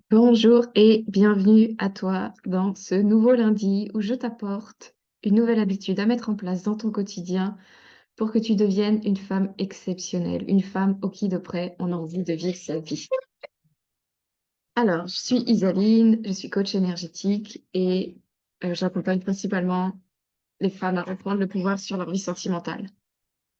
Bonjour et bienvenue à toi dans ce nouveau lundi où je t'apporte une nouvelle habitude à mettre en place dans ton quotidien pour que tu deviennes une femme exceptionnelle, une femme au qui de près on a envie de vivre sa vie. Alors, je suis Isaline, je suis coach énergétique et j'accompagne principalement les femmes à reprendre le pouvoir sur leur vie sentimentale.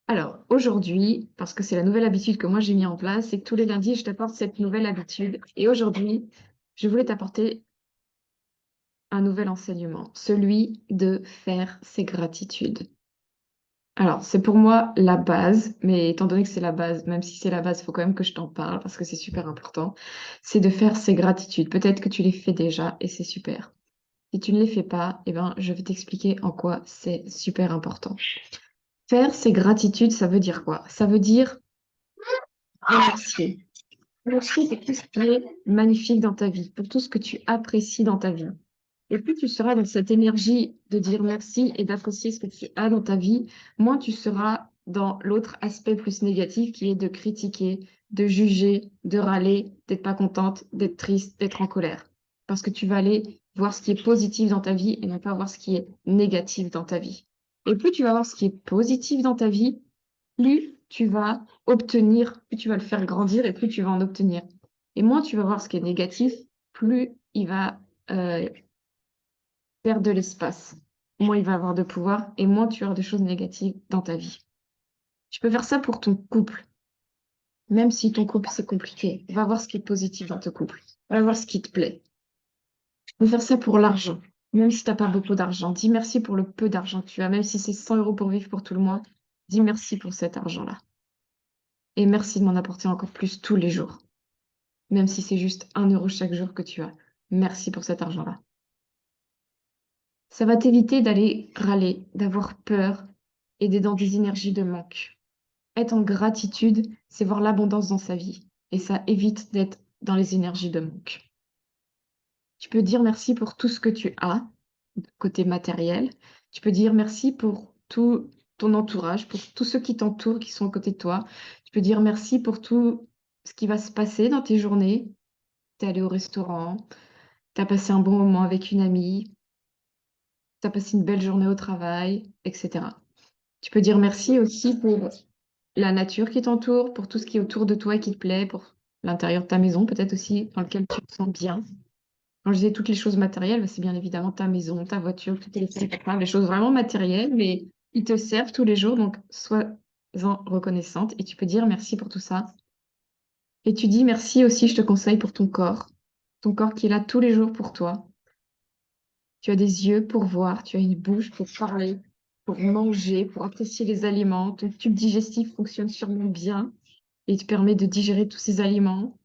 Alors, aujourd'hui, parce que c'est la nouvelle habitude que moi j'ai mis en place, c'est que tous les lundis, je t'apporte cette nouvelle habitude. Et aujourd'hui, je voulais t'apporter un nouvel enseignement, celui de faire ses gratitudes. Alors, c'est pour moi la base, mais étant donné que c'est la base, même si c'est la base, il faut quand même que je t'en parle parce que c'est super important, c'est de faire ses gratitudes. Peut-être que tu les fais déjà et c'est super. Si tu ne les fais pas, eh ben, je vais t'expliquer en quoi c'est super important. Faire ses gratitudes, ça veut dire quoi? Ça veut dire remercier. Remercier, c'est tout ce qui est magnifique dans ta vie, pour tout ce que tu apprécies dans ta vie. Et plus tu seras dans cette énergie de dire merci et d'apprécier ce que tu as dans ta vie, moins tu seras dans l'autre aspect plus négatif qui est de critiquer, de juger, de râler, d'être pas contente, d'être triste, d'être en colère. Parce que tu vas aller voir ce qui est positif dans ta vie et non pas voir ce qui est négatif dans ta vie. Et plus tu vas voir ce qui est positif dans ta vie, plus tu vas obtenir, plus tu vas le faire grandir et plus tu vas en obtenir. Et moins tu vas voir ce qui est négatif, plus il va perdre de l'espace, moins il va avoir de pouvoir et moins tu auras de choses négatives dans ta vie. Tu peux faire ça pour ton couple, même si ton couple c'est compliqué. Va voir ce qui est positif dans ton couple. Va voir ce qui te plaît. Tu peux faire ça pour l'argent, même si tu n'as pas beaucoup d'argent. Dis merci pour le peu d'argent que tu as, même si c'est 100 euros pour vivre pour tout le mois. Dis merci pour cet argent-là. Et merci de m'en apporter encore plus tous les jours, même si c'est juste 1 euro chaque jour que tu as. Merci pour cet argent-là. Ça va t'éviter d'aller râler, d'avoir peur et d'être dans des énergies de manque. Être en gratitude, c'est voir l'abondance dans sa vie. Et ça évite d'être dans les énergies de manque. Tu peux dire merci pour tout ce que tu as, côté matériel. Tu peux dire merci pour tout ton entourage, pour tous ceux qui t'entourent, qui sont à côté de toi. Tu peux dire merci pour tout ce qui va se passer dans tes journées. Tu es allé au restaurant, tu as passé un bon moment avec une amie, tu as passé une belle journée au travail, etc. Tu peux dire merci aussi pour la nature qui t'entoure, pour tout ce qui est autour de toi et qui te plaît, pour l'intérieur de ta maison peut-être aussi, dans lequel tu te sens bien. Quand je disais toutes les choses matérielles, bah, c'est bien évidemment ta maison, ta voiture, tout les choses vraiment matérielles, mais qui te servent tous les jours, donc sois-en reconnaissante et tu peux dire merci pour tout ça. Et tu dis merci aussi, je te conseille, pour ton corps qui est là tous les jours pour toi. Tu as des yeux pour voir, tu as une bouche pour parler, pour manger, pour apprécier les aliments. Ton tube digestif fonctionne sûrement bien et il te permet de digérer tous ces aliments.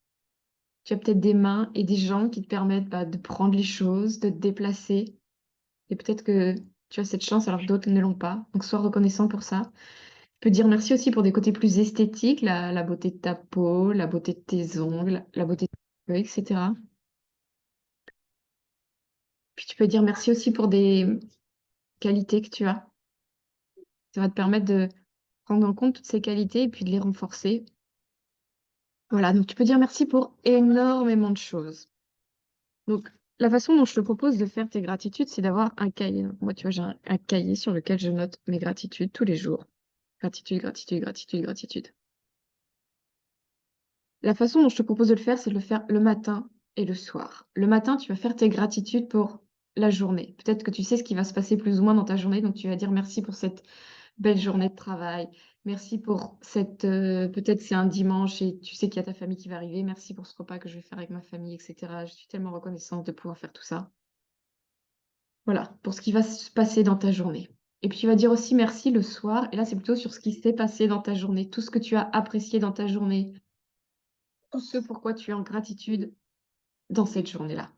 Tu as peut-être des mains et des jambes qui te permettent de prendre les choses, de te déplacer. Et peut-être que tu as cette chance alors que d'autres ne l'ont pas. Donc sois reconnaissant pour ça. Tu peux dire merci aussi pour des côtés plus esthétiques, la beauté de ta peau, la beauté de tes ongles, la beauté de tes cheveux, etc. Puis tu peux dire merci aussi pour des qualités que tu as. Ça va te permettre de prendre en compte toutes ces qualités et puis de les renforcer. Voilà, donc tu peux dire merci pour énormément de choses. Donc, la façon dont je te propose de faire tes gratitudes, c'est d'avoir un cahier. Moi, tu vois, j'ai un cahier sur lequel je note mes gratitudes tous les jours. Gratitude, gratitude, gratitude, gratitude. La façon dont je te propose de le faire, c'est de le faire le matin et le soir. Le matin, tu vas faire tes gratitudes pour la journée. Peut-être que tu sais ce qui va se passer plus ou moins dans ta journée, donc tu vas dire merci pour cette belle journée de travail. Merci pour cette, peut-être c'est un dimanche et tu sais qu'il y a ta famille qui va arriver. Merci pour ce repas que je vais faire avec ma famille, etc. Je suis tellement reconnaissante de pouvoir faire tout ça. Voilà, pour ce qui va se passer dans ta journée. Et puis tu vas dire aussi merci le soir. Et là, c'est plutôt sur ce qui s'est passé dans ta journée, tout ce que tu as apprécié dans ta journée, tout ce pourquoi tu es en gratitude dans cette journée-là.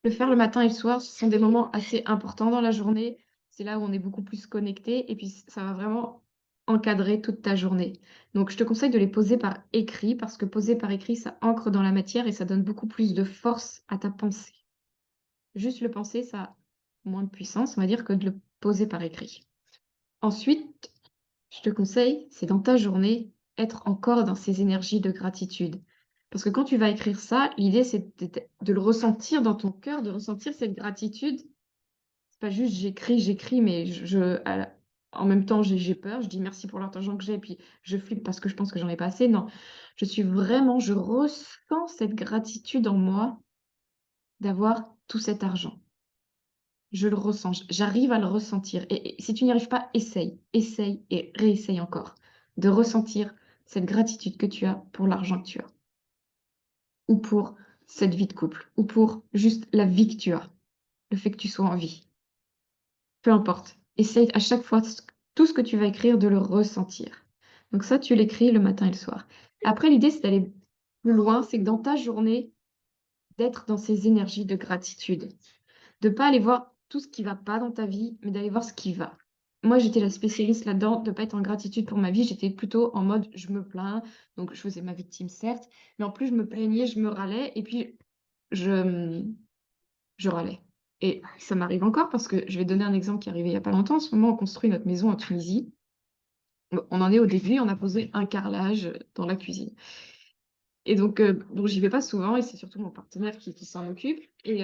Le faire le matin et le soir, ce sont des moments assez importants dans la journée. C'est là où on est beaucoup plus connecté et puis ça va vraiment encadrer toute ta journée. Donc, je te conseille de les poser par écrit parce que poser par écrit, ça ancre dans la matière et ça donne beaucoup plus de force à ta pensée. Juste le penser, ça a moins de puissance, on va dire, que de le poser par écrit. Ensuite, je te conseille, c'est dans ta journée, être encore dans ces énergies de gratitude. Parce que quand tu vas écrire ça, l'idée, c'est de le ressentir dans ton cœur, de ressentir cette gratitude. C'est pas juste j'écris, mais en même temps, j'ai peur. Je dis merci pour l'argent que j'ai, et puis je flippe parce que je pense que j'en ai pas assez. Non, je ressens cette gratitude en moi d'avoir tout cet argent. Je le ressens, j'arrive à le ressentir. Et si tu n'y arrives pas, essaye et réessaye encore de ressentir cette gratitude que tu as pour l'argent que tu as, ou pour cette vie de couple, ou pour juste la vie que tu as, le fait que tu sois en vie. Peu importe. Essaye à chaque fois, tout ce que tu vas écrire, de le ressentir. Donc ça, tu l'écris le matin et le soir. Après, l'idée, c'est d'aller plus loin, c'est que dans ta journée, d'être dans ces énergies de gratitude. De pas aller voir tout ce qui va pas dans ta vie, mais d'aller voir ce qui va. Moi, j'étais la spécialiste là-dedans, de pas être en gratitude pour ma vie. J'étais plutôt en mode je me plains, donc je faisais ma victime, certes, mais en plus, je me plaignais, je me râlais, et puis je, je râlais. Et ça m'arrive encore parce que je vais donner un exemple qui est arrivé il y a pas longtemps. En ce moment, on construit notre maison en Tunisie. Bon, on en est au début, on a posé un carrelage dans la cuisine. Et donc, bon, j'y vais pas souvent, et c'est surtout mon partenaire qui s'en occupe. Et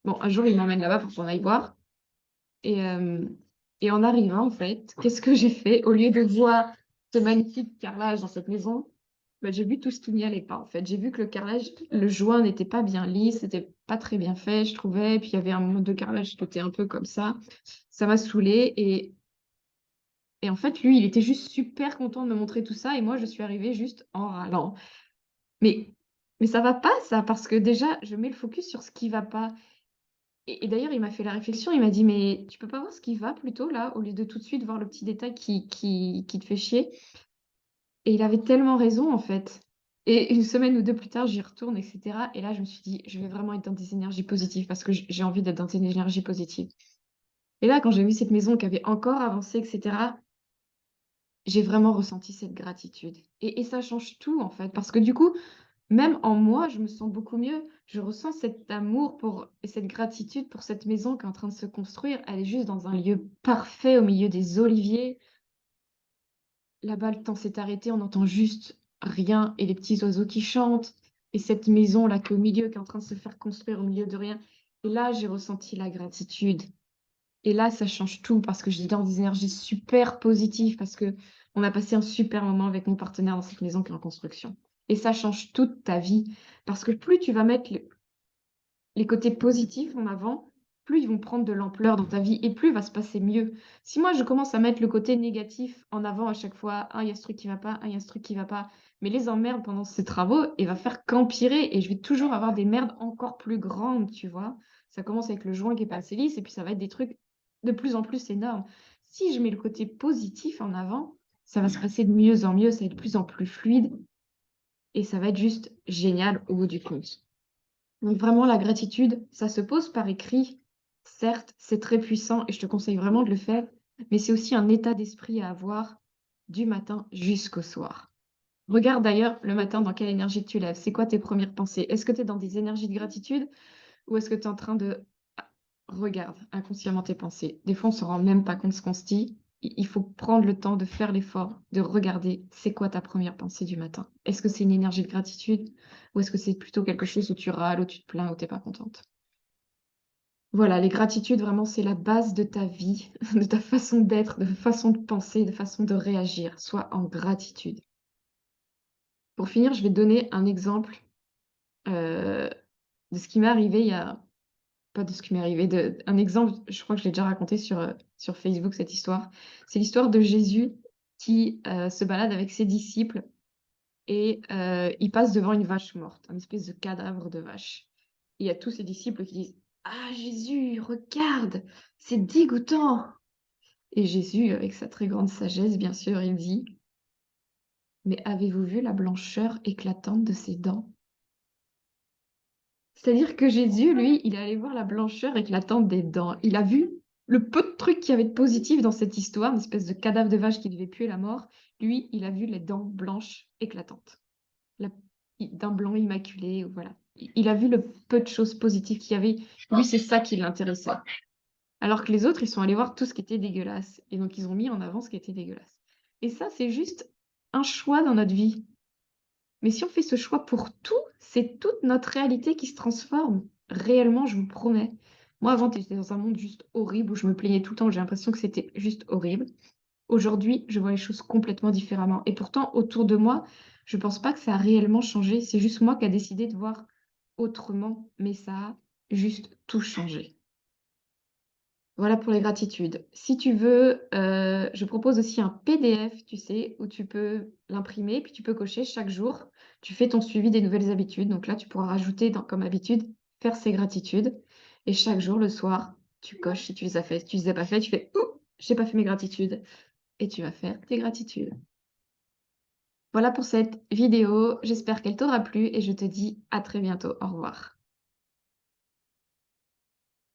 bon, un jour, il m'emmène là-bas pour qu'on aille voir. Et, euh, et en arrivant, en fait, qu'est-ce que j'ai fait? Au lieu de voir ce magnifique carrelage dans cette maison, bah, j'ai vu tout ce qu'il n'y allait pas, en fait. J'ai vu que le carrelage, le joint n'était pas bien lisse, c'était pas très bien fait, je trouvais. Puis il y avait un mode de carrelage qui était un peu comme ça. Ça m'a saoulée. Et en fait, lui, il était juste super content de me montrer tout ça. Et moi, je suis arrivée juste en râlant. Mais, mais ça va pas, ça, parce que déjà, je mets le focus sur ce qui va pas. Et d'ailleurs, il m'a fait la réflexion, il m'a dit, mais tu peux pas voir ce qui va plutôt là, au lieu de tout de suite voir le petit détail qui te fait chier. Et il avait tellement raison, en fait. Et une semaine ou deux plus tard, j'y retourne, etc. Et là, je me suis dit, je vais vraiment être dans des énergies positives parce que j'ai envie d'être dans des énergies positives. Et là, quand j'ai vu cette maison qui avait encore avancé, etc., j'ai vraiment ressenti cette gratitude. Et ça change tout, en fait, parce que du coup, même en moi, je me sens beaucoup mieux. Je ressens cet amour et cette gratitude pour cette maison qui est en train de se construire. Elle est juste dans un lieu parfait au milieu des oliviers. Là-bas, le temps s'est arrêté, on n'entend juste rien et les petits oiseaux qui chantent. Et cette maison-là qui est au milieu, qui est en train de se faire construire au milieu de rien. Et là, j'ai ressenti la gratitude. Et là, ça change tout parce que j'étais dans des énergies super positives, parce que on a passé un super moment avec mon partenaire dans cette maison qui est en construction. Et ça change toute ta vie parce que plus tu vas mettre les côtés positifs en avant, plus ils vont prendre de l'ampleur dans ta vie et plus il va se passer mieux. Si moi je commence à mettre le côté négatif en avant à chaque fois, ah, il y a ce truc qui va pas, ah, il y a ce truc qui va pas, mais les emmerdes pendant ces travaux, il va faire qu'empirer et je vais toujours avoir des merdes encore plus grandes, tu vois. Ça commence avec le joint qui est pas assez lisse et puis ça va être des trucs de plus en plus énormes. Si je mets le côté positif en avant, ça va se passer de mieux en mieux, ça va être de plus en plus fluide et ça va être juste génial au bout du compte. Donc vraiment, la gratitude, ça se pose par écrit. Certes, c'est très puissant et je te conseille vraiment de le faire, mais c'est aussi un état d'esprit à avoir du matin jusqu'au soir. Regarde d'ailleurs le matin dans quelle énergie tu lèves. C'est quoi tes premières pensées? Est-ce que tu es dans des énergies de gratitude ou est-ce que tu es en train de... Ah, regarde inconsciemment tes pensées. Des fois, on ne se rend même pas compte de ce qu'on se dit. Il faut prendre le temps de faire l'effort, de regarder c'est quoi ta première pensée du matin. Est-ce que c'est une énergie de gratitude ou est-ce que c'est plutôt quelque chose où tu râles, où tu te plains, où tu n'es pas contente? Voilà, les gratitudes, vraiment, c'est la base de ta vie, de ta façon d'être, de façon de penser, de façon de réagir. Sois en gratitude. Pour finir, je vais te donner un exemple euh, de ce qui m'est arrivé il y a... Pas de ce qui m'est arrivé, un exemple, je crois que je l'ai déjà raconté sur Facebook, cette histoire. C'est l'histoire de Jésus qui se balade avec ses disciples et il passe devant une vache morte, un espèce de cadavre de vache. Et il y a tous ses disciples qui disent: «Ah Jésus, regarde, c'est dégoûtant!» Et Jésus, avec sa très grande sagesse, bien sûr, il dit: «Mais avez-vous vu la blancheur éclatante de ses dents?» C'est-à-dire que Jésus, lui, il est allé voir la blancheur éclatante des dents. Il a vu le peu de trucs qu'il y avait de positif dans cette histoire, une espèce de cadavre de vache qui devait puer la mort. Lui, il a vu les dents blanches éclatantes, la- d'un blanc immaculé, ou voilà. Il a vu le peu de choses positives qu'il y avait. Lui, c'est ça qui l'intéressait. Alors que les autres, ils sont allés voir tout ce qui était dégueulasse. Et donc, ils ont mis en avant ce qui était dégueulasse. Et ça, c'est juste un choix dans notre vie. Mais si on fait ce choix pour tout, c'est toute notre réalité qui se transforme. Réellement, je vous promets. Moi, avant, j'étais dans un monde juste horrible où je me plaignais tout le temps, j'ai l'impression que c'était juste horrible. Aujourd'hui, je vois les choses complètement différemment. Et pourtant, autour de moi, je pense pas que ça a réellement changé. C'est juste moi qui a décidé de voir autrement, mais ça a juste tout changé. Voilà pour les gratitudes. Si tu veux, je propose aussi un PDF, tu sais, où tu peux l'imprimer, puis tu peux cocher chaque jour. Tu fais ton suivi des nouvelles habitudes. Donc là, tu pourras rajouter comme habitude, faire ces gratitudes. Et chaque jour, le soir, tu coches si tu les as fait. Si tu les as pas fait, tu fais, ouh, j'ai pas fait mes gratitudes. Et tu vas faire tes gratitudes. Voilà pour cette vidéo. J'espère qu'elle t'aura plu et je te dis à très bientôt. Au revoir.